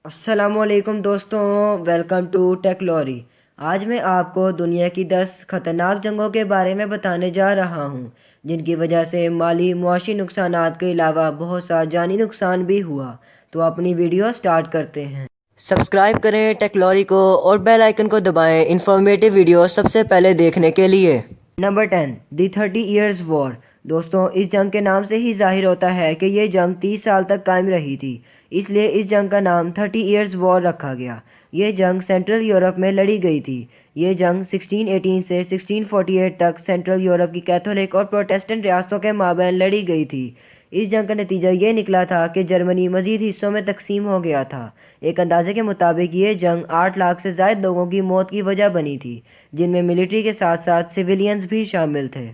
السلام علیکم دوستوں، ویلکم ٹو ٹیکلوری۔ آج میں آپ کو دنیا کی 10 خطرناک جنگوں کے بارے میں بتانے جا رہا ہوں جن کی وجہ سے مالی معاشی نقصانات کے علاوہ بہت سا جانی نقصان بھی ہوا۔ تو اپنی ویڈیو سٹارٹ کرتے ہیں۔ سبسکرائب کریں ٹیکلوری کو اور بیل آئیکن کو دبائیں انفارمیٹیو ویڈیو سب سے پہلے دیکھنے کے لیے۔ نمبر 10 دی 30 ایئرز وار۔ دوستوں، اس جنگ کے نام سے ہی ظاہر ہوتا ہے کہ یہ جنگ 30 سال تک قائم رہی تھی، اس لیے اس جنگ کا نام 30 ایئرز وار رکھا گیا۔ یہ جنگ سینٹرل یورپ میں لڑی گئی تھی۔ یہ جنگ 1618 سے 1648 تک سینٹرل یورپ کی کیتھولک اور پروٹیسٹنٹ ریاستوں کے مابین لڑی گئی تھی۔ اس جنگ کا نتیجہ یہ نکلا تھا کہ جرمنی مزید حصوں میں تقسیم ہو گیا تھا۔ ایک اندازے کے مطابق یہ جنگ 8 لاکھ سے زائد لوگوں کی موت کی وجہ بنی تھی، جن میں ملٹری کے ساتھ ساتھ سویلینز بھی شامل تھے۔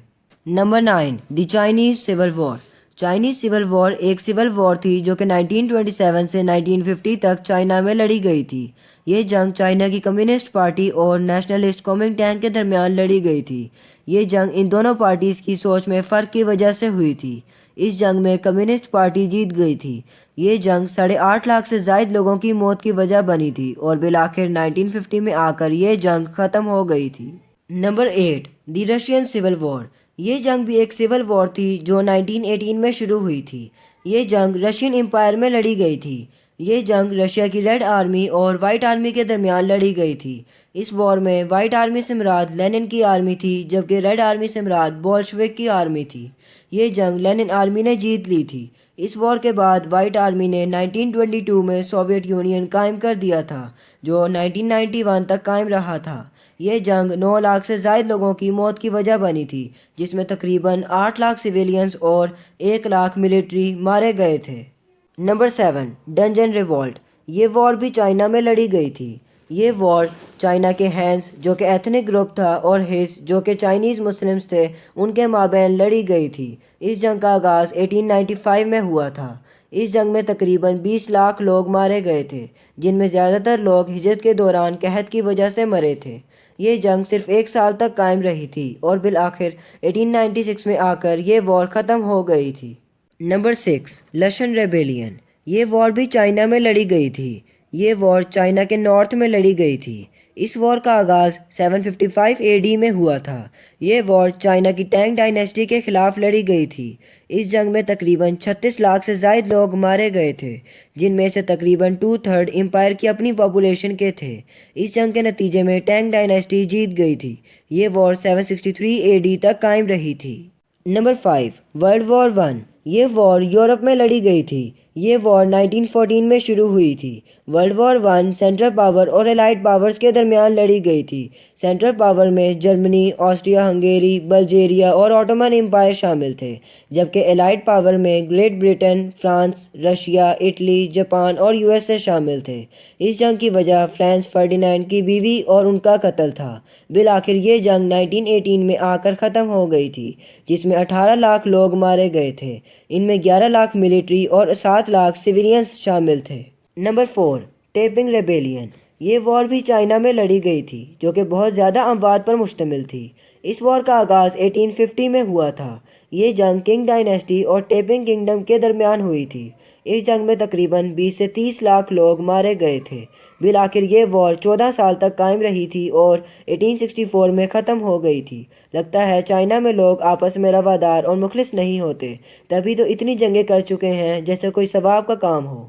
Number 9 the Chinese civil war. Chinese civil war ایک سول وار تھی جو کہ 1927 سے 1950 تک چائنا میں لڑی گئی تھی۔ یہ جنگ چائنا کی کمیونسٹ پارٹی اور نیشنلسٹ کومنٹانگ کے درمیان لڑی گئی تھی۔ یہ جنگ ان دونوں پارٹیز کی سوچ میں فرق کی وجہ سے ہوئی تھی۔ اس جنگ میں کمیونسٹ پارٹی جیت گئی تھی۔ یہ جنگ 8.5 لاکھ سے زائد لوگوں کی موت کی وجہ بنی تھی اور بالآخر 1950 میں آ کر یہ جنگ ختم ہو گئی تھی۔ Number 8 the Russian civil war. یہ جنگ بھی ایک سول وار تھی جو 1918 میں شروع ہوئی تھی۔ یہ جنگ رشین امپائر میں لڑی گئی تھی۔ یہ جنگ رشیا کی ریڈ آرمی اور وائٹ آرمی کے درمیان لڑی گئی تھی۔ اس وار میں وائٹ آرمی سے مراد لینن کی آرمی تھی، جبکہ ریڈ آرمی سے مراد بولشوک کی آرمی تھی۔ یہ جنگ لینن آرمی نے جیت لی تھی۔ اس وار کے بعد وائٹ آرمی نے 1922 میں سوویت یونین قائم کر دیا تھا، جو 1991 تک قائم رہا تھا۔ یہ جنگ 9 لاکھ سے زائد لوگوں کی موت کی وجہ بنی تھی، جس میں تقریباً 8 لاکھ سویلینز اور 1 لاکھ ملٹری مارے گئے تھے۔ Number 7 Dungan revolt. یہ وار بھی چائنا میں لڑی گئی تھی۔ یہ وار چائنا کے ہینز جو کہ ایتھنک گروپ تھا اور ہیس جو کہ چائنیز مسلمز تھے ان کے مابین لڑی گئی تھی۔ اس جنگ کا آغاز 1895 میں ہوا تھا۔ اس جنگ میں تقریباً 20 لاکھ لوگ مارے گئے تھے، جن میں زیادہ تر لوگ ہجرت کے دوران قحط کی وجہ سے مرے تھے۔ یہ جنگ صرف 1 سال تک قائم رہی تھی اور بالآخر 1896 میں آ کر یہ وار ختم ہو گئی تھی۔ Number 6 Lushan rebellion. یہ وار بھی چائنا میں لڑی گئی تھی۔ یہ وار چائنا کے نارتھ میں لڑی گئی تھی۔ اس وار کا آغاز 755 AD میں ہوا تھا۔ یہ وار چائنا کی ٹینگ ڈائنیسٹی کے خلاف لڑی گئی تھی۔ اس جنگ میں تقریباً 36 لاکھ سے زائد لوگ مارے گئے تھے، جن میں سے تقریباً 2/3 امپائر کی اپنی پاپولیشن کے تھے۔ اس جنگ کے نتیجے میں ٹینگ ڈائنیسٹی جیت گئی تھی۔ یہ وار 763 AD تک قائم رہی تھی۔ Number 5 world war 1۔ یہ وار یورپ میں لڑی گئی تھی۔ یہ وار 1914 میں شروع ہوئی تھی۔ ورلڈ وار 1 سینٹرل پاور اور الائڈ پاورز کے درمیان لڑی گئی تھی۔ سینٹرل پاور میں جرمنی، آسٹریا ہنگیری، بلجیریا اور آٹومن امپائر شامل تھے، جبکہ الائڈ پاور میں Great Britain, France, Russia, Italy, Japan اور USA شامل تھے۔ اس جنگ کی وجہ فرانس فرڈینینڈ کی بیوی اور ان کا قتل تھا۔ بالآخر یہ جنگ 1918 میں آ کر ختم ہو گئی تھی، جس میں 18 لاکھ لوگ مارے گئے تھے۔ ان میں 11 لاکھ ملٹری اور 7 لاکھ سویلینز شامل تھے۔ Number 4 tapping rebellion. یہ وار بھی چائنا میں لڑی گئی تھی، جو کہ بہت زیادہ اموات پر مشتمل تھی۔ اس وار کا آغاز 1850 میں ہوا تھا۔ یہ جنگ کنگ ڈائنیسٹی اور ٹیپنگ کنگڈم کے درمیان ہوئی تھی۔ اس جنگ میں تقریباً 20 سے 30 لاکھ لوگ مارے گئے تھے۔ بالآخر یہ وار 14 سال تک قائم رہی تھی اور 1864 میں ختم ہو گئی تھی۔ لگتا ہے چائنا میں لوگ آپس میں روادار اور مخلص نہیں ہوتے، تبھی تو اتنی جنگیں کر چکے ہیں جیسے کوئی ثواب کا کام ہو۔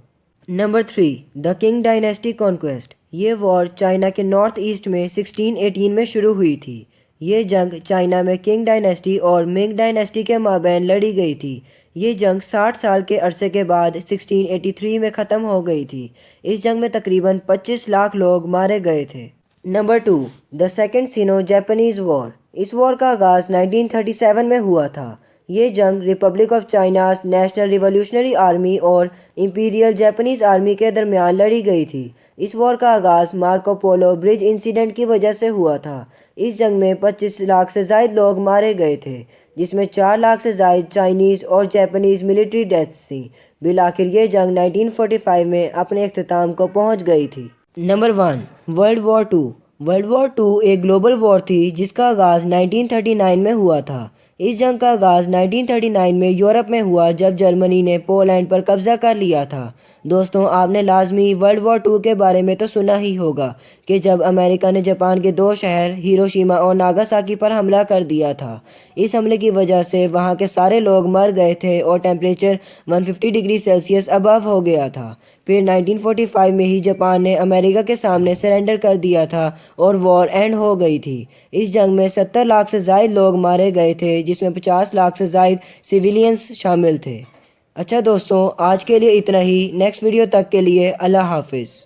Number 3 the Qing dynasty conquest. یہ وار چائنا کے نارتھ ایسٹ میں 1618 میں شروع ہوئی تھی۔ یہ جنگ چائنا میں کنگ ڈائنیسٹی اور منگ ڈائنیسٹی کے مابین لڑی گئی تھی۔ یہ جنگ 60 سال کے عرصے کے بعد 1683 میں ختم ہو گئی تھی۔ اس جنگ میں تقریباً 25 لاکھ لوگ مارے گئے تھے۔ Number 2 the second Sino Japanese war. اس وار کا آغاز 1937 میں ہوا تھا۔ یہ جنگ republic of China's national revolutionary army اور امپیریل جاپانیز آرمی کے درمیان لڑی گئی تھی۔ اس وار کا آغاز مارکو پولو برج انسیڈنٹ کی وجہ سے ہوا تھا۔ اس جنگ میں 25 لاکھ سے زائد لوگ مارے گئے تھے، جس میں 4 لاکھ سے زائد چائنیز اور جاپانیز ملٹری ڈیتھس تھیں۔ بالآخر یہ جنگ 1945 میں اپنے اختتام کو پہنچ گئی تھی۔ Number 1 world war 2۔ World war 2 ایک گلوبل وار تھی جس کا آغاز 1939 میں ہوا تھا۔ اس جنگ کا آغاز 1939 میں یورپ میں ہوا جب جرمنی نے پولینڈ پر قبضہ کر لیا تھا۔ دوستوں آپ نے لازمی ورلڈ وار 2 کے بارے میں تو سنا ہی ہوگا کہ جب امریکہ نے جاپان کے 2 شہر ہیروشیما اور ناگاساکی پر حملہ کر دیا تھا۔ اس حملے کی وجہ سے وہاں کے سارے لوگ مر گئے تھے اور ٹیمپریچر 150 ڈگری سیلسیس ابو ہو گیا تھا۔ پھر 1945 میں ہی جاپان نے امریکہ کے سامنے سرنڈر کر دیا تھا اور وار اینڈ ہو گئی تھی۔ اس جنگ میں 70 لاکھ سے زائد لوگ مارے گئے تھے، جس میں 50 لاکھ سے زائد سویلینز شامل تھے۔ اچھا دوستوں، آج کے لیے اتنا ہی۔ نیکسٹ ویڈیو تک کے لیے اللہ حافظ۔